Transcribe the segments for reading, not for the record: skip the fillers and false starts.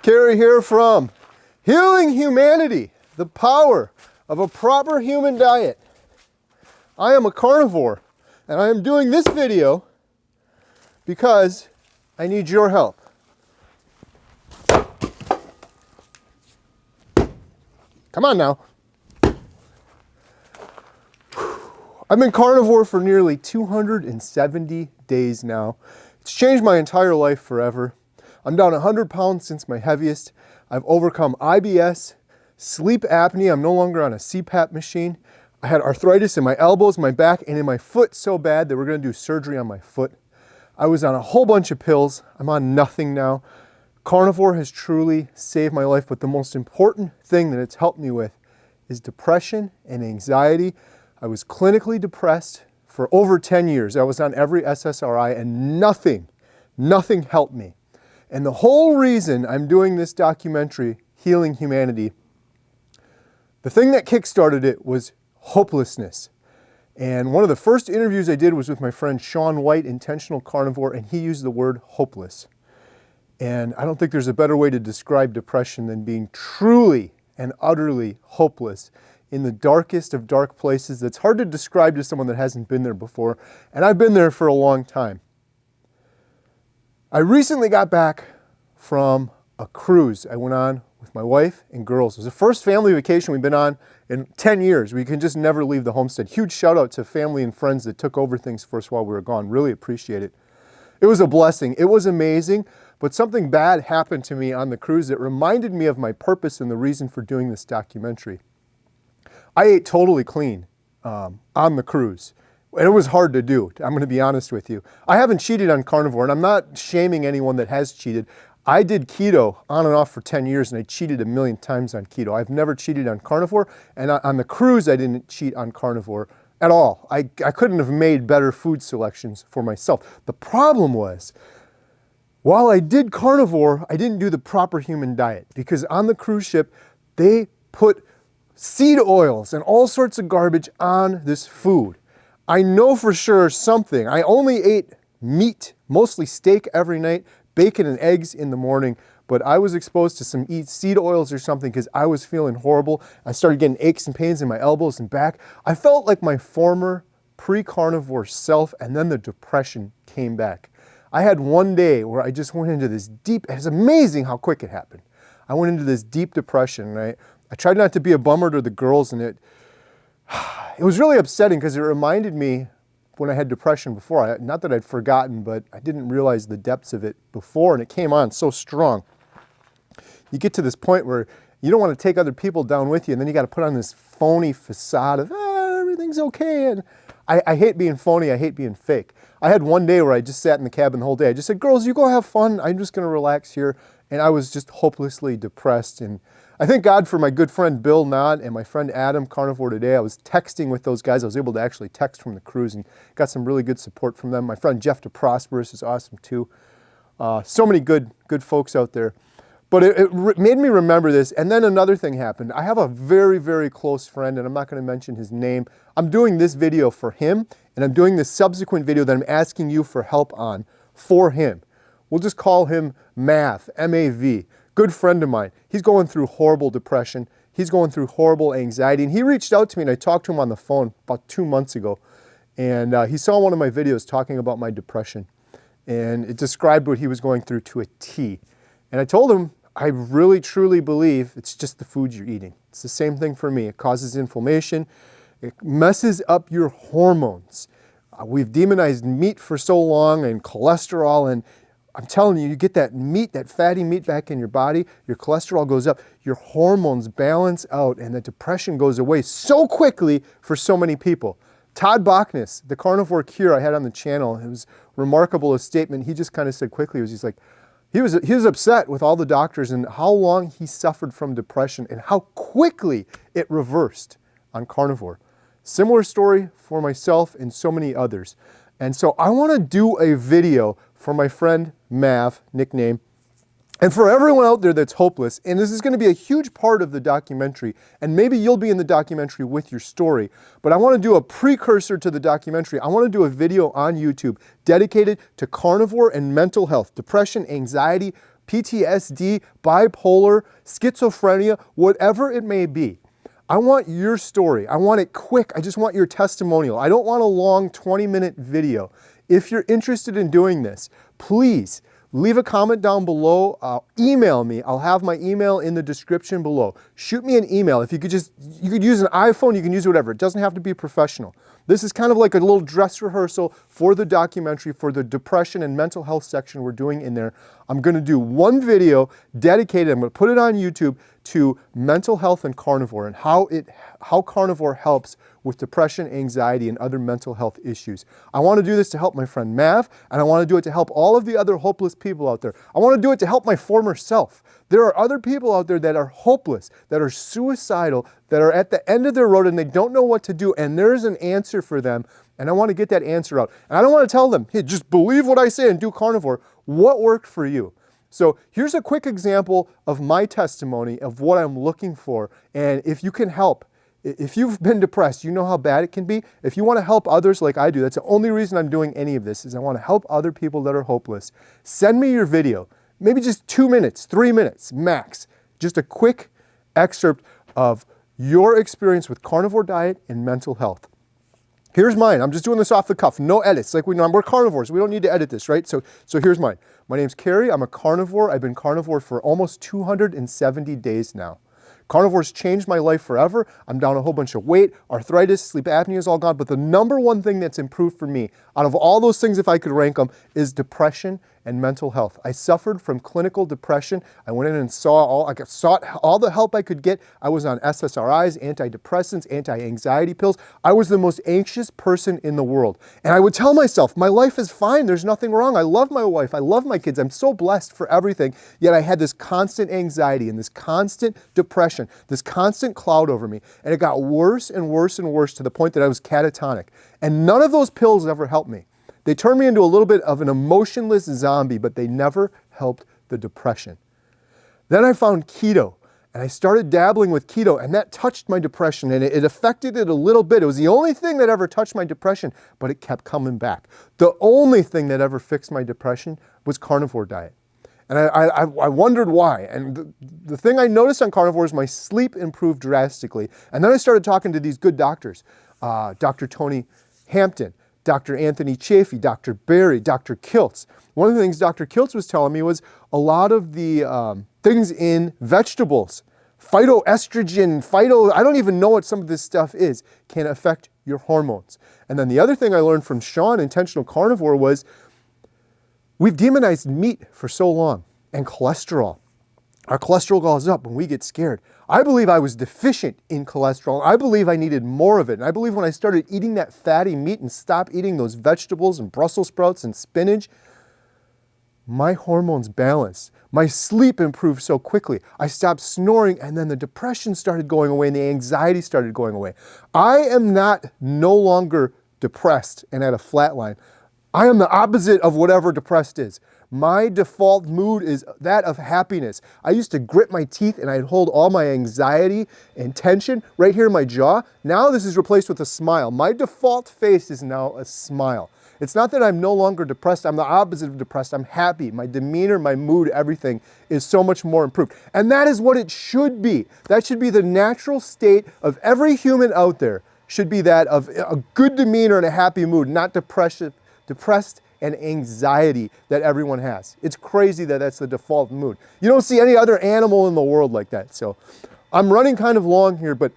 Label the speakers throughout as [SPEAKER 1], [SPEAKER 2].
[SPEAKER 1] Carrie here from Healing Humanity, the power of a proper human diet. I am a carnivore, and I am doing this video because I need your help. Come on now. I've been carnivore for nearly 270 days now. It's changed my entire life forever. I'm down 100 pounds since my heaviest. I've overcome IBS, sleep apnea. I'm no longer on a CPAP machine. I had arthritis in my elbows, my back, and in my foot so bad that we're going to do surgery on my foot. I was on a whole bunch of pills. I'm on nothing now. Carnivore has truly saved my life, but the most important thing that it's helped me with is depression and anxiety. I was clinically depressed for over 10 years. I was on every SSRI and nothing helped me. And the whole reason I'm doing this documentary, Healing Humanity, the thing that kickstarted it was hopelessness. And one of the first interviews I did was with my friend Sean White, intentional carnivore, and he used the word hopeless. And I don't think there's a better way to describe depression than being truly and utterly hopeless in the darkest of dark places that's hard to describe to someone that hasn't been there before. And I've been there for a long time. I recently got back from a cruise I went on with my wife and girls. It was the first family vacation we've been on in 10 years. We can just never leave the homestead. Huge shout out to family and friends that took over things for us while we were gone. Really appreciate it. It was a blessing. It was amazing, but something bad happened to me on the cruise that reminded me of my purpose and the reason for doing this documentary. I ate totally clean on the cruise. And it was hard to do, I'm going to be honest with you. I haven't cheated on carnivore, and I'm not shaming anyone that has cheated. I did keto on and off for 10 years, and I cheated a million times on keto. I've never cheated on carnivore, and on the cruise, I didn't cheat on carnivore at all. I couldn't have made better food selections for myself. The problem was, while I did carnivore, I didn't do the proper human diet, because on the cruise ship, they put seed oils and all sorts of garbage on this food. I know for sure something. I only ate meat, mostly steak every night, bacon and eggs in the morning, but I was exposed to some seed oils or something because I was feeling horrible. I started getting aches and pains in my elbows and back. I felt like my former pre-carnivore self, and then the depression came back. I had one day where I just went into this deep, it's amazing how quick it happened. I went into this deep depression, right? I tried not to be a bummer to the girls, and it was really upsetting because it reminded me when I had depression before. Not that I'd forgotten, but I didn't realize the depths of it before, and it came on so strong. You get to this point where you don't want to take other people down with you, and then you got to put on this phony facade of everything's okay. And I hate being phony. I hate being fake. I had one day where I just sat in the cabin the whole day. I just said, girls, you go have fun. I'm just going to relax here. And I was just hopelessly depressed. And I thank God for my good friend Bill Knott and my friend Adam, Carnivore Today. I was texting with those guys. I was able to actually text from the cruise and got some really good support from them. My friend Jeff DeProsperous is awesome too. So many good folks out there. But it made me remember this. And then another thing happened. I have a very, very close friend, and I'm not going to mention his name. I'm doing this video for him, and I'm doing this subsequent video that I'm asking you for help on for him. We'll just call him Mav, M-A-V. Good friend of mine. He's going through horrible depression. He's going through horrible anxiety. And he reached out to me, and I talked to him on the phone about 2 months ago. And he saw one of my videos talking about my depression. And it described what he was going through to a T. And I told him, I really, truly believe it's just the food you're eating. It's the same thing for me. It causes inflammation. It messes up your hormones. We've demonized meat for so long, and cholesterol, and I'm telling you, you get that meat, that fatty meat back in your body, your cholesterol goes up, your hormones balance out, and the depression goes away so quickly for so many people. Todd Bachnis, the carnivore cure I had on the channel, it was remarkable, a statement he just kind of said quickly, he's like, he was upset with all the doctors and how long he suffered from depression and how quickly it reversed on carnivore. Similar story for myself and so many others. And so I want to do a video for my friend Mav, nickname, and for everyone out there that's hopeless, and this is going to be a huge part of the documentary, and maybe you'll be in the documentary with your story, but I want to do a precursor to the documentary. I want to do a video on YouTube dedicated to carnivore and mental health, depression, anxiety, PTSD, bipolar, schizophrenia, whatever it may be. I want your story. I want it quick. I just want your testimonial. I don't want a long 20-minute video. If you're interested in doing this, please leave a comment down below. Email me. I'll have my email in the description below. Shoot me an email. If you could use an iPhone, you can use whatever. It doesn't have to be professional. This is kind of like a little dress rehearsal for the documentary, for the depression and mental health section we're doing in there. I'm going to do one video dedicated, I'm going to put it on YouTube, to mental health and carnivore and how carnivore helps with depression, anxiety, and other mental health issues. I want to do this to help my friend Mav, and I want to do it to help all of the other hopeless people out there. I want to do it to help my former self. There are other people out there that are hopeless, that are suicidal, that are at the end of their road and they don't know what to do, and there's an answer for them, and I want to get that answer out. And I don't want to tell them, hey, just believe what I say and do carnivore. What worked for you? So here's a quick example of my testimony of what I'm looking for, and if you can help, if you've been depressed, you know how bad it can be. If you want to help others like I do, that's the only reason I'm doing any of this, is I want to help other people that are hopeless. Send me your video, maybe just 2 minutes, 3 minutes max. Just a quick excerpt of your experience with carnivore diet and mental health. Here's mine. I'm just doing this off the cuff. No edits. Like we're carnivores. We don't need to edit this, right? So here's mine. My name's Carrie. I'm a carnivore. I've been carnivore for almost 270 days now. Carnivore's changed my life forever. I'm down a whole bunch of weight, arthritis, sleep apnea is all gone. But the number one thing that's improved for me, out of all those things, if I could rank them, is depression and mental health. I suffered from clinical depression. I went in and sought all the help I could get. I was on SSRIs, antidepressants, anti-anxiety pills. I was the most anxious person in the world. And I would tell myself, my life is fine. There's nothing wrong. I love my wife. I love my kids. I'm so blessed for everything. Yet I had this constant anxiety and this constant depression, this constant cloud over me. And it got worse and worse and worse to the point that I was catatonic. And none of those pills ever helped me. They turned me into a little bit of an emotionless zombie, but they never helped the depression. Then I found keto, and I started dabbling with keto, and that touched my depression, and it affected it a little bit. It was the only thing that ever touched my depression, but it kept coming back. The only thing that ever fixed my depression was carnivore diet. And I wondered why. And the thing I noticed on carnivore is my sleep improved drastically. And then I started talking to these good doctors, Dr. Tony Hampton, Dr. Anthony Chafee, Dr. Barry, Dr. Kiltz. One of the things Dr. Kiltz was telling me was a lot of the things in vegetables, phytoestrogen, I don't even know what some of this stuff is, can affect your hormones. And then the other thing I learned from Sean, Intentional Carnivore, was we've demonized meat for so long, and cholesterol. Our cholesterol goes up when we get scared. I believe I was deficient in cholesterol. I believe I needed more of it. And I believe when I started eating that fatty meat and stopped eating those vegetables and Brussels sprouts and spinach, my hormones balanced. My sleep improved so quickly. I stopped snoring, and then the depression started going away and the anxiety started going away. I am no longer depressed and at a flat line. I am the opposite of whatever depressed is. My default mood is that of happiness. I used to grit my teeth and I'd hold all my anxiety and tension right here in my jaw. Now this is replaced with a smile. My default face is now a smile. It's not that I'm no longer depressed. I'm the opposite of depressed. I'm happy. My demeanor, my mood, everything is so much more improved. And that is what it should be. That should be the natural state of every human out there. Should be that of a good demeanor and a happy mood, not depressed and anxiety that everyone has. It's crazy that that's the default mood. You don't see any other animal in the world like that. So I'm running kind of long here, but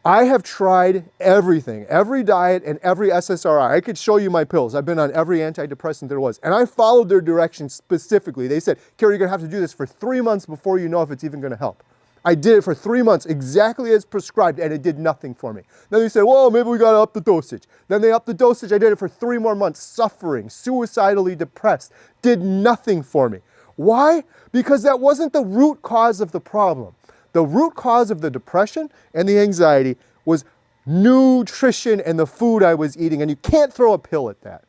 [SPEAKER 1] I have tried everything, every diet and every SSRI. I could show you my pills. I've been on every antidepressant there was, and I followed their directions specifically. They said, Kerry, you're gonna have to do this for 3 months before you know if it's even gonna help. I did it for 3 months exactly as prescribed, and it did nothing for me. Then they said, well, maybe we gotta up the dosage. Then they upped the dosage. I did it for 3 more months, suffering, suicidally depressed. Did nothing for me. Why? Because that wasn't the root cause of the problem. The root cause of the depression and the anxiety was nutrition and the food I was eating, and you can't throw a pill at that.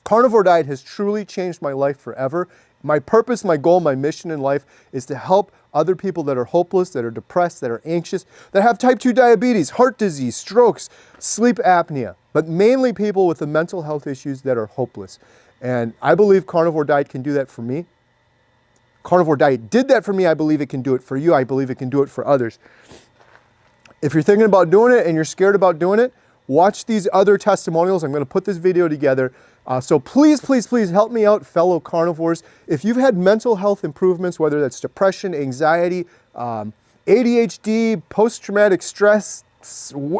[SPEAKER 1] Carnivore diet has truly changed my life forever. My purpose, my goal, my mission in life is to help other people that are hopeless, that are depressed, that are anxious, that have type 2 diabetes, heart disease, strokes, sleep apnea, but mainly people with the mental health issues that are hopeless. And I believe carnivore diet can do that for me. carnivore diet did that for me. I believe it can do it for you. I believe it can do it for others. If you're thinking about doing it and you're scared about doing it, watch these other testimonials. I'm going to put this video together. So please, please, please help me out, fellow carnivores. If you've had mental health improvements, whether that's depression, anxiety, ADHD, post-traumatic stress,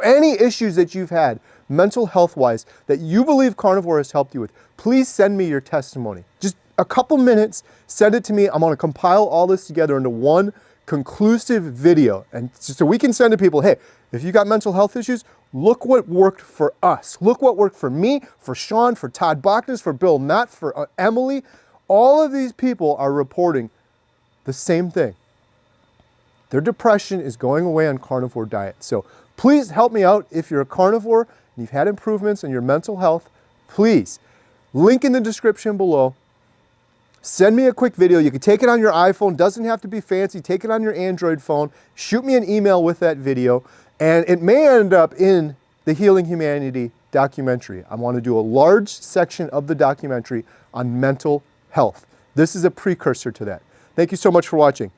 [SPEAKER 1] any issues that you've had mental health-wise that you believe carnivore has helped you with, please send me your testimony. Just a couple minutes, send it to me. I'm going to compile all this together into one conclusive video. And so we can send to people, hey, if you got mental health issues, look what worked for us. Look what worked for me, for Sean, for Todd Bachnes, for Bill Matt, for Emily. All of these people are reporting the same thing. Their depression is going away on carnivore diet. So please help me out. If you're a carnivore and you've had improvements in your mental health, please, link in the description below. Send me a quick video. You can take it on your iPhone. Doesn't have to be fancy. Take it on your Android phone. Shoot me an email with that video. And it may end up in the Healing Humanity documentary. I want to do a large section of the documentary on mental health. This is a precursor to that. Thank you so much for watching.